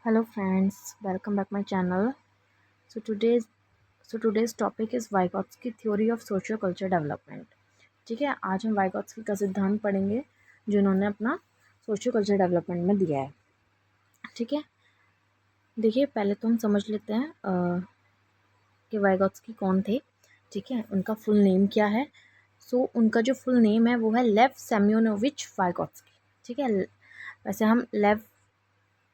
Hello friends, welcome back my channel. So today's today's topic is Vygotsky theory of socio culture development. ठीक है, आज हम वाइगॉत्स्की का सिद्धांत पढ़ेंगे जो इन्होंने अपना सोशियो कल्चर डेवलपमेंट में दिया है। ठीक है, देखिए पहले तो हम समझ लेते हैं कि वाइगॉत्स्की कौन थे। ठीक है, उनका फुल नेम क्या है। उनका जो फुल नेम है वो है लेव सेम्योनोविच वाइगॉत्स्की। ठीक है, वैसे हम लेव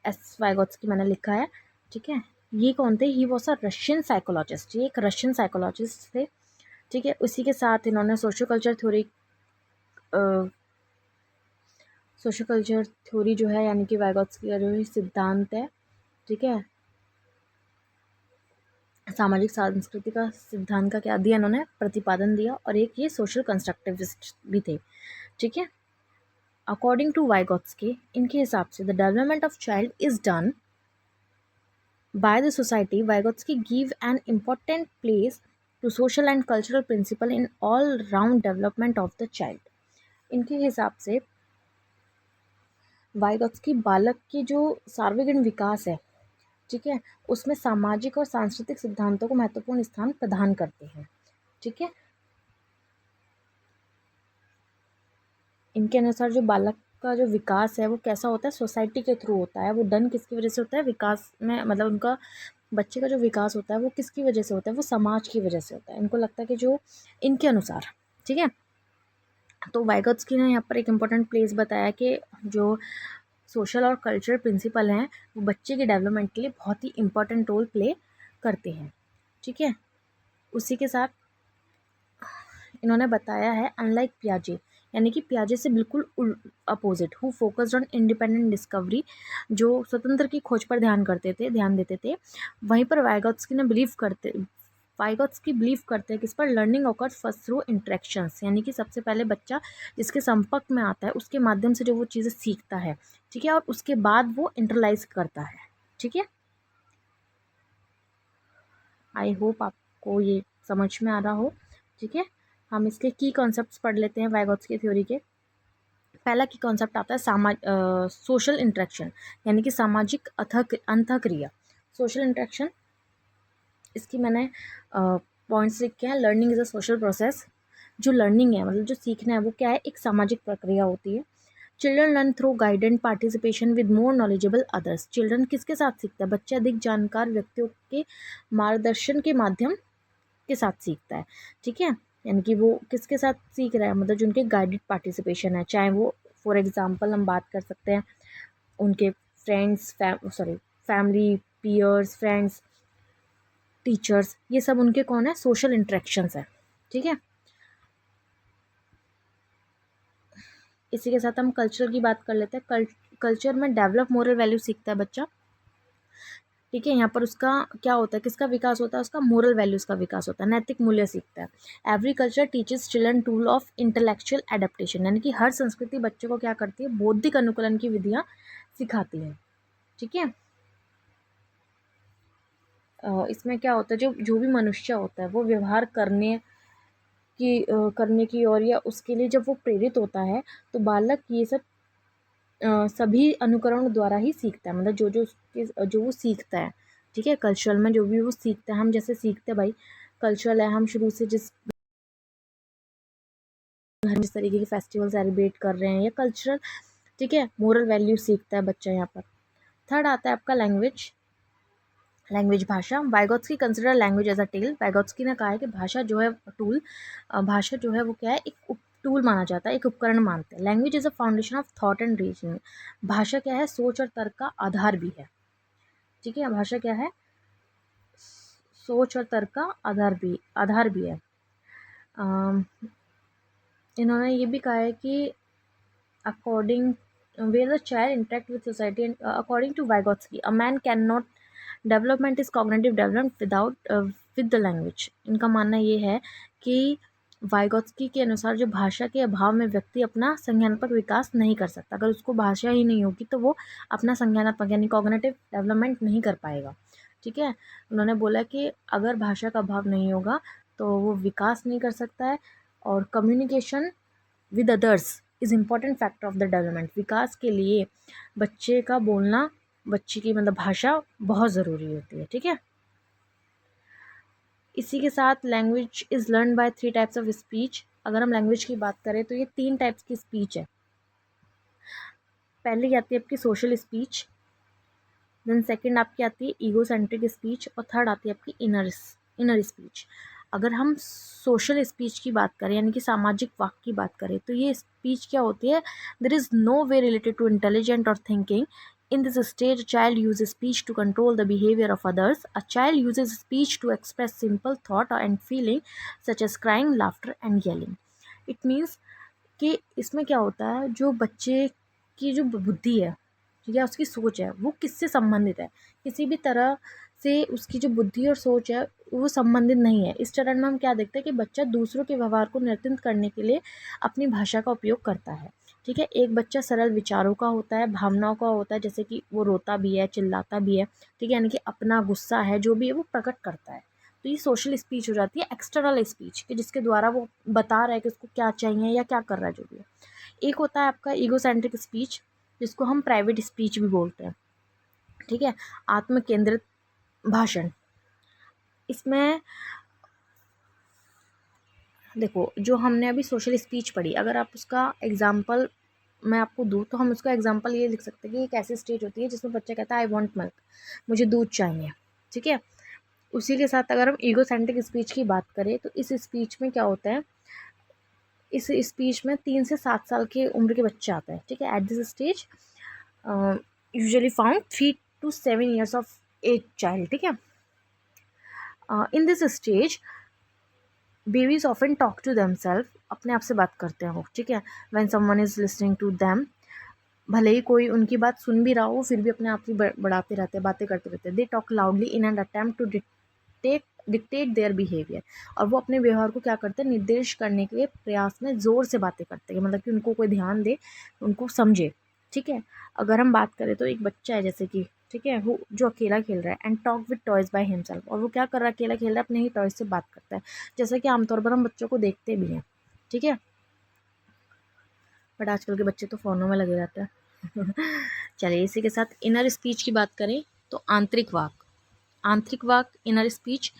एस वाइगॉत्स्की मैंने लिखा है। ठीक है, ये कौन थे? He was a Russian psychologist. ये एक रशियन साइकोलॉजिस्ट थे। ठीक है, उसी के साथ इन्होंने सोशल कल्चर थ्योरी जो है यानी कि वाइगॉत्स्की का जो सिद्धांत है, ठीक है, सामाजिक सांस्कृतिक का सिद्धांत का क्या दिया इन्होंने? प्रतिपादन दिया। और एक ये सोशल कंस्ट्रक्टिविस्ट भी थे। ठीक है, अकॉर्डिंग टू वाइगॉत्स्की, इनके हिसाब से the development of child is done by the society. Vygotsky give an important place to social and cultural principle in all round development of the child. इनके हिसाब से वाइगोत्स्की बालक की जो सार्वजनिक विकास है, ठीक है, उसमें सामाजिक और सांस्कृतिक सिद्धांतों को महत्वपूर्ण स्थान प्रदान करते हैं। ठीक है, इनके अनुसार जो बालक का जो विकास है वो कैसा होता है? सोसाइटी के थ्रू होता है। वो डन किसकी वजह से होता है? विकास में मतलब उनका बच्चे का जो विकास होता है वो किसकी वजह से होता है? वो समाज की वजह से होता है। इनको लगता है कि जो इनके अनुसार, ठीक है, तो वाइगोत्स्की ने यहाँ पर एक इम्पोर्टेंट प्लेस बताया कि जो सोशल और कल्चरल प्रिंसिपल हैं वो बच्चे के डेवलपमेंट के लिए बहुत ही इंपॉर्टेंट रोल प्ले करते हैं। ठीक है, उसी के साथ इन्होंने बताया है अनलाइक पियाजे, यानी कि पियाजे से बिल्कुल opposite, who focused on independent discovery, जो स्वतंत्र की खोज पर ध्यान देते थे, वहीं पर वाइगोत्स्की बिलीव करते हैं कि इस पर learning occurs first through interactions, यानी कि सबसे पहले बच्चा जिसके संपर्क में आता है उसके माध्यम से जो वो चीज़ें सीखता है। ठीक है, और उसके बाद वो इंटरलाइज करता है। ठीक है, आई होप आपको ये समझ में आ रहा हो। ठीक है, हम इसके की कॉन्सेप्ट्स पढ़ लेते हैं वाइगोत्स्की थ्योरी के। पहला की कॉन्सेप्ट आता है सोशल इंटरेक्शन, यानी कि सामाजिक अंतःक्रिया। सोशल इंटरेक्शन, इसकी मैंने पॉइंट्स लिखे हैं। Learning is a social process. जो लर्निंग है मतलब जो सीखना है वो क्या है? एक सामाजिक प्रक्रिया होती है। Children learn through guided participation with more knowledgeable others. Children किसके साथ सीखता है? बच्चा अधिक जानकार व्यक्तियों के मार्गदर्शन के माध्यम के साथ सीखता है। ठीक है, यानी कि वो किसके साथ सीख रहा है? मतलब जिनके गाइडेड पार्टिसिपेशन है, चाहे वो फॉर एग्जांपल हम बात कर सकते हैं उनके फैमिली, पीयर्स, फ्रेंड्स, टीचर्स, ये सब उनके कौन है? सोशल इंटरेक्शंस है। ठीक है, इसी के साथ हम कल्चर की बात कर लेते हैं। कल्चर में डेवलप मोरल वैल्यू सीखता है बच्चा। ठीक है, यहाँ पर उसका क्या होता है? किसका विकास होता है? उसका मोरल वैल्यूज़ का विकास होता है, नैतिक मूल्य सीखता है। Every culture teaches children tool of intellectual adaptation, यानी कि हर संस्कृति बच्चे को क्या करती है? बौद्धिक अनुकूलन की विधियाँ सिखाती है। ठीक है, इसमें क्या होता है? जो जो भी मनुष्य होता है वो व्यवहार करने की और या उसके लिए जब वो प्रेरित होता है तो बालक ये सब सभी अनुकरण द्वारा ही सीखता है। मतलब जो वो सीखता है। ठीक है, कल्चरल में जो भी वो सीखता है, हम जैसे सीखते हैं भाई, कल्चरल है, हम शुरू से जिस घर में जिस तरीके के फेस्टिवल सेलिब्रेट कर रहे हैं या कल्चरल। ठीक है, मोरल वैल्यू सीखता है बच्चा यहाँ पर। थर्ड आता है आपका लैंग्वेज भाषा। Vygotsky consider language as a tool. Vygotsky ने कहा है कि भाषा जो है भाषा जो है वो क्या है? एक टूल माना जाता है, एक उपकरण मानते हैं। Language is a foundation of thought and reasoning. भाषा क्या है? सोच और तर्क का आधार भी है। ठीक है, भाषा क्या है? सोच और तर्क का आधार भी है। इन्होंने ये भी कहा है कि according where the child interact with society and according to Vygotsky, a man cannot development is cognitive development without with the language. इनका मानना ये है कि वाइगोत्स्की के अनुसार जो भाषा के अभाव में व्यक्ति अपना संज्ञानात्मक विकास नहीं कर सकता। अगर उसको भाषा ही नहीं होगी तो वो अपना संज्ञानात्मक यानी कॉग्निटिव डेवलपमेंट नहीं कर पाएगा। ठीक है, उन्होंने बोला कि अगर भाषा का अभाव नहीं होगा तो वो विकास नहीं कर सकता है। और communication with others is important factor of the development. विकास के लिए बच्चे का बोलना बच्चे की मतलब भाषा बहुत ज़रूरी होती है। ठीक है, इसी के साथ language is learn by 3 types of speech. अगर हम लैंग्वेज की बात करें तो ये 3 टाइप्स की स्पीच है। पहली आती है आपकी सोशल स्पीच, देन सेकंड आपकी आती है ईगो सेंट्रिक स्पीच, और थर्ड आती है आपकी इनर स्पीच। अगर हम सोशल स्पीच की बात करें यानी कि सामाजिक वाक्य की बात करें तो ये स्पीच क्या होती है, there is no way related to intelligent और thinking. In this stage, a child uses speech to control the behavior of others. A child uses speech to express simple thought and feeling such as crying, laughter and yelling. It means कि इसमें क्या होता है, जो बच्चे की जो बुद्धि है या उसकी सोच है वो किससे संबंधित है, किसी भी तरह से उसकी जो बुद्धि और सोच है वो संबंधित नहीं है। इस चरण में हम क्या देखते हैं कि बच्चा दूसरों के व्यवहार को नियंत्रित करने के लिए अपनी भाषा का उपयोग करता है। ठीक है, एक बच्चा सरल विचारों का होता है, भावनाओं का होता है, जैसे कि वो रोता भी है, चिल्लाता भी है। ठीक है, यानी कि अपना गुस्सा है जो भी है वो प्रकट करता है। तो ये सोशल स्पीच हो जाती है, एक्सटर्नल स्पीच कि जिसके द्वारा वो बता रहा है कि उसको क्या चाहिए या क्या कर रहा है जो भी है। एक होता है आपका ईगोसेंट्रिक स्पीच, जिसको हम प्राइवेट स्पीच भी बोलते हैं। ठीक है, आत्म केंद्रित भाषण। इसमें देखो, जो हमने अभी सोशल स्पीच पढ़ी, अगर आप उसका एग्जाम्पल मैं आपको दूँ तो हम उसका एग्जाम्पल ये लिख सकते हैं कि एक ऐसी स्टेज होती है जिसमें बच्चा कहता है आई वॉन्ट मिल्क, मुझे दूध चाहिए। ठीक है, उसी के साथ अगर हम ईगोसेंट्रिक स्पीच की बात करें तो इस स्पीच में क्या होता है, इस स्पीच में 3 से 7 साल के उम्र के बच्चे आते हैं। ठीक है, at this stage usually found 3 to 7 years of age child. ठीक है, in this stage babies often talk to themselves, अपने आप से बात करते हैं वो। ठीक है, when someone is listening to them, भले ही कोई उनकी बात सुन भी रहा हो फिर भी अपने आप ही बढ़ाते रहते हैं, बातें करते रहते हैं। They talk loudly in an attempt to dictate their behaviour, और वो अपने व्यवहार को क्या करते हैं, निर्देश करने के लिए प्रयास में ज़ोर से बातें करते हैं, मतलब कि उनको कोई ध्यान दे, उनको समझे। ठीक है, अगर हम बात करें तो एक बच्चा है जैसे कि, ठीक है, वो जो अकेला खेल रहा है, and talk with toys by himself, और वो क्या कर रहा है, अकेला खेल रहा है, अपने ही टॉयज से बात करता है, जैसा कि आमतौर पर हम बच्चों को देखते भी हैं। ठीक है, बट आजकल के बच्चे तो फ़ोनों में लगे रहते हैं। चलिए, इसी के साथ इनर स्पीच की बात करें तो आंतरिक वाक इनर स्पीच,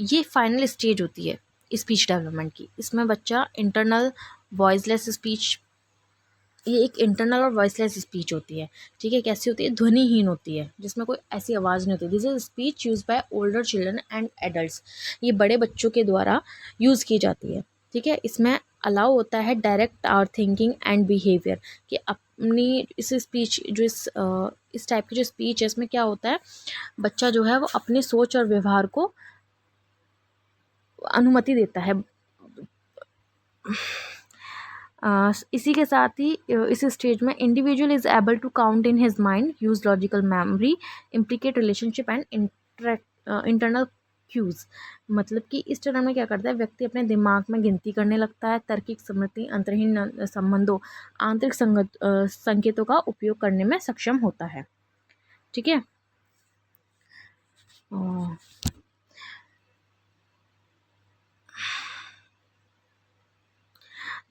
ये फाइनल स्टेज होती है स्पीच डेवलपमेंट की। इसमें बच्चा इंटरनल वॉइसलेस स्पीच, ये एक इंटरनल और वॉइसलेस स्पीच होती है। ठीक है, कैसी होती है, ध्वनिहीन होती है, जिसमें कोई ऐसी आवाज़ नहीं होती। This is speech use by older children and adults, ये बड़े बच्चों के द्वारा यूज़ की जाती है। ठीक है, इसमें अलाउ होता है direct our thinking and behaviour, कि अपनी इस स्पीच जो इस टाइप की जो स्पीच है इसमें क्या होता है, बच्चा जो है वो अपनी सोच और व्यवहार को अनुमति देता है। इसी के साथ ही इस स्टेज में individual is able to count in his mind, use logical memory, implicate relationship and internal cues. मतलब कि इस चरण में क्या करता है, व्यक्ति अपने दिमाग में गिनती करने लगता है, तार्किक स्मृति, अंतरहीन संबंधों, आंतरिक संकेतों का उपयोग करने में सक्षम होता है। ठीक है,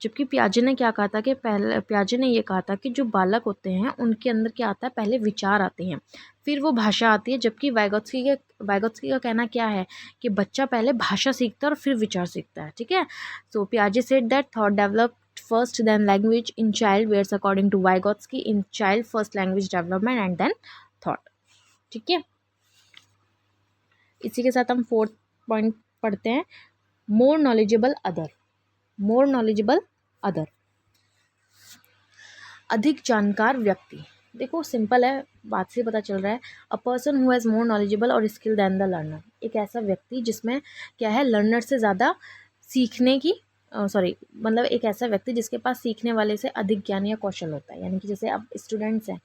जबकि पियाजे ने क्या कहा था कि पहले पियाजे ने ये कहा था कि जो बालक होते हैं उनके अंदर क्या आता है, पहले विचार आते हैं फिर वो भाषा आती है। जबकि वाइगोत्स्की का कहना क्या है कि बच्चा पहले भाषा सीखता है और फिर विचार सीखता है। ठीक है, सो पियाजे said that thought develop first then language in child, whereas according to Vygotsky in child first language development and then thought. ठीक है, इसी के साथ हम 4th पॉइंट पढ़ते हैं, more knowledgeable other. More knowledgeable other, अधिक जानकार व्यक्ति। देखो सिंपल है, बात से पता चल रहा है, a person who has more knowledgeable और स्किल दैन द लर्नर, एक ऐसा व्यक्ति जिसमें क्या है, लर्नर से ज़्यादा सीखने की मतलब एक ऐसा व्यक्ति जिसके पास सीखने वाले से अधिक ज्ञान या कौशल होता है। यानी कि जैसे अब स्टूडेंट्स हैं,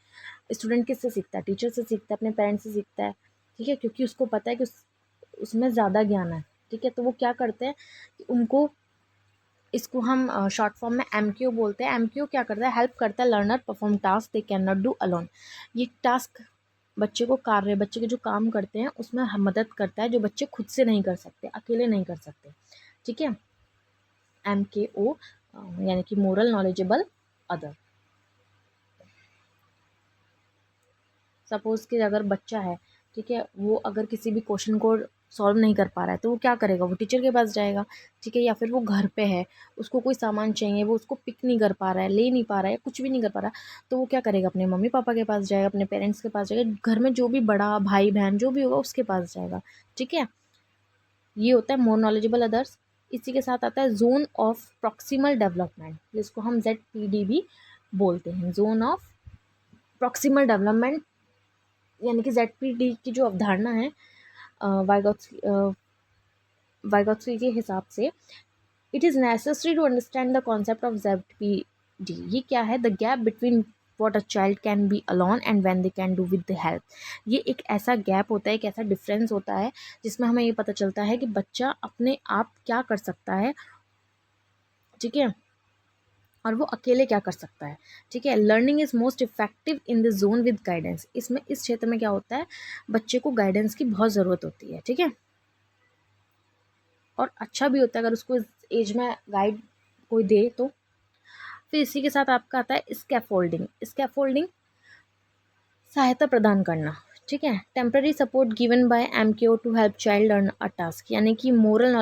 स्टूडेंट किससे सीखता है, टीचर से सीखता है, अपने पेरेंट्स से सीखता है। ठीक है, क्योंकि उसको पता है कि उसमें ज़्यादा ज्ञान है। ठीक है, तो वो क्या करते हैं कि उनको, इसको हम शॉर्ट फॉर्म में MQ बोलते हैं। MQ क्या करता है, हेल्प करता है learner perform task they can not do alone. ये टास्क बच्चे के जो काम करते हैं उसमें मदद करता है, जो बच्चे खुद से नहीं कर सकते, अकेले नहीं कर सकते। ठीक है, MKO यानी कि मोरल नॉलेजेबल अदर। सपोज़ कि अगर बच्चा है, ठीक है, वो अगर किसी भी क्वेश्चन को सॉल्व नहीं कर पा रहा है तो वो क्या करेगा, वो टीचर के पास जाएगा, ठीक है, या फिर वो घर पे है, उसको कोई सामान चाहिए, वो उसको पिक नहीं कर पा रहा है, ले नहीं पा रहा है, कुछ भी नहीं कर पा रहा, तो वो क्या करेगा, अपने मम्मी पापा के पास जाएगा, अपने पेरेंट्स के पास जाएगा, घर में जो भी बड़ा भाई बहन जो भी होगा उसके पास जाएगा, ठीक है। ये होता है मोर नॉलेजेबल अदर्स। इसी के साथ आता है जोन ऑफ प्रॉक्सिमल डेवलपमेंट, जिसको हम ZPD भी बोलते हैं, जोन ऑफ प्रॉक्सिमल डेवलपमेंट, यानी कि ZPD की जो अवधारणा है वाइगोत्स्की के हिसाब से, it is necessary to understand the concept of ZPD। ये क्या है, the gap between what a child can be alone and when they can do with the help. ये एक ऐसा गैप होता है, एक ऐसा डिफरेंस होता है जिसमें हमें ये पता चलता है कि बच्चा अपने आप क्या कर सकता है, ठीक है, और वो अकेले क्या कर सकता है, ठीक है। Learning is most effective in the zone with guidance. इसमें इस क्षेत्र में क्या होता है, बच्चे को गाइडेंस की बहुत ज़रूरत होती है, ठीक है, और अच्छा भी होता है अगर उसको इस एज में गाइड कोई दे तो। फिर इसी के साथ आपका आता है स्कैफोल्डिंग। स्कैफोल्डिंग सहायता प्रदान करना, ठीक है, temporary support given by MKO to help child learn a task, यानी कि मोरल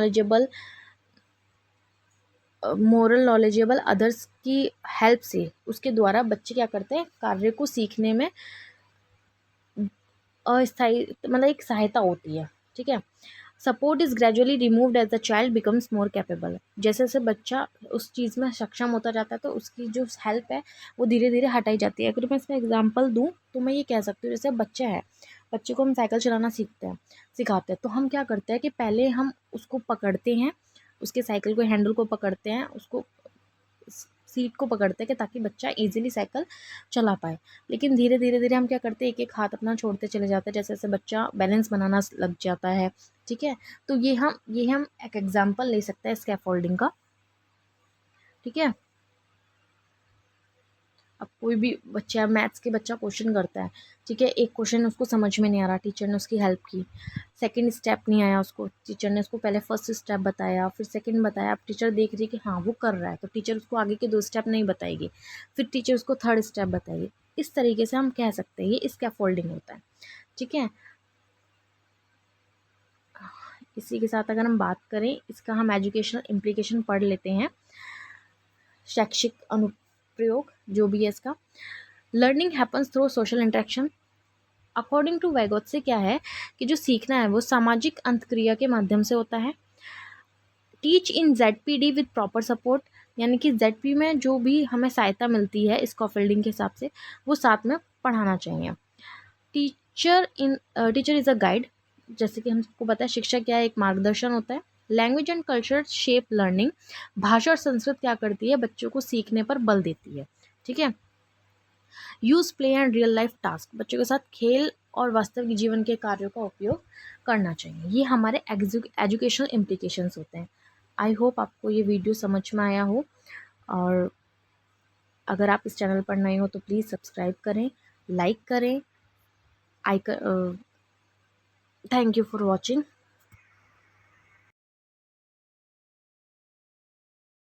नॉलेजेबल अदर्स की हेल्प से, उसके द्वारा बच्चे क्या करते हैं, कार्य को सीखने में अस्थायी मतलब एक सहायता होती है, ठीक है। Support is gradually removed as the child becomes more capable. जैसे जैसे बच्चा उस चीज़ में सक्षम होता जाता है तो उसकी जो हेल्प है वो धीरे धीरे हटाई जाती है। अगर मैं इसका एग्जांपल दूँ तो मैं ये कह सकती हूँ, जैसे बच्चा है, बच्चे को हम साइकिल चलाना सिखाते हैं, तो हम क्या करते हैं कि पहले हम उसको पकड़ते हैं, उसके साइकिल को हैंडल को पकड़ते हैं, उसको सीट को पकड़ते हैं कि ताकि बच्चा इजीली साइकिल चला पाए। लेकिन धीरे धीरे धीरे हम क्या करते हैं, एक एक हाथ अपना छोड़ते चले जाते हैं, जैसे जैसे बच्चा बैलेंस बनाना लग जाता है, ठीक है। तो ये हम एक एग्जांपल ले सकते हैं स्कैफोल्डिंग का, ठीक है। अब कोई भी बच्चा मैथ्स के बच्चा क्वेश्चन करता है, ठीक है, एक क्वेश्चन उसको समझ में नहीं आ रहा, टीचर ने उसकी हेल्प की, सेकंड स्टेप नहीं आया उसको, टीचर ने उसको पहले फर्स्ट स्टेप बताया, फिर सेकंड बताया, अब टीचर देख रही है कि हाँ वो कर रहा है, तो टीचर उसको आगे के 2 स्टेप नहीं बताएगी, फिर टीचर उसको थर्ड स्टेप बताएगी। इस तरीके से हम कह सकते हैं ये स्कैफोल्डिंग होता है, ठीक है। इसी के साथ अगर हम बात करें, इसका हम एजुकेशनल इम्प्लीकेशन पढ़ लेते हैं, शैक्षिक अनुप्रयोग जो भी है इसका। Learning happens through social interaction. According to Vygotsky क्या है कि जो सीखना है वो सामाजिक अंतक्रिया के माध्यम से होता है। Teach in ZPD with proper support, यानी कि ZP में जो भी हमें सहायता मिलती है स्कॉफोल्डिंग के हिसाब से वो साथ में पढ़ाना चाहिए। टीचर इज़ अ गाइड, जैसे कि हमको पता है शिक्षक क्या है, एक मार्गदर्शन होता है। Language and culture shape learning, भाषा और संस्कृत क्या करती है, बच्चों को सीखने पर बल देती है, ठीक है। Use play and real life task, बच्चों के साथ खेल और वास्तविक जीवन के कार्यों का उपयोग करना चाहिए। ये हमारे एजुकेशनल इम्प्लीकेशंस होते हैं। आई होप आपको ये वीडियो समझ में आया हो, और अगर आप इस चैनल पर नए हो तो प्लीज़ सब्सक्राइब करें, लाइक करें, थैंक यू फॉर वॉचिंग।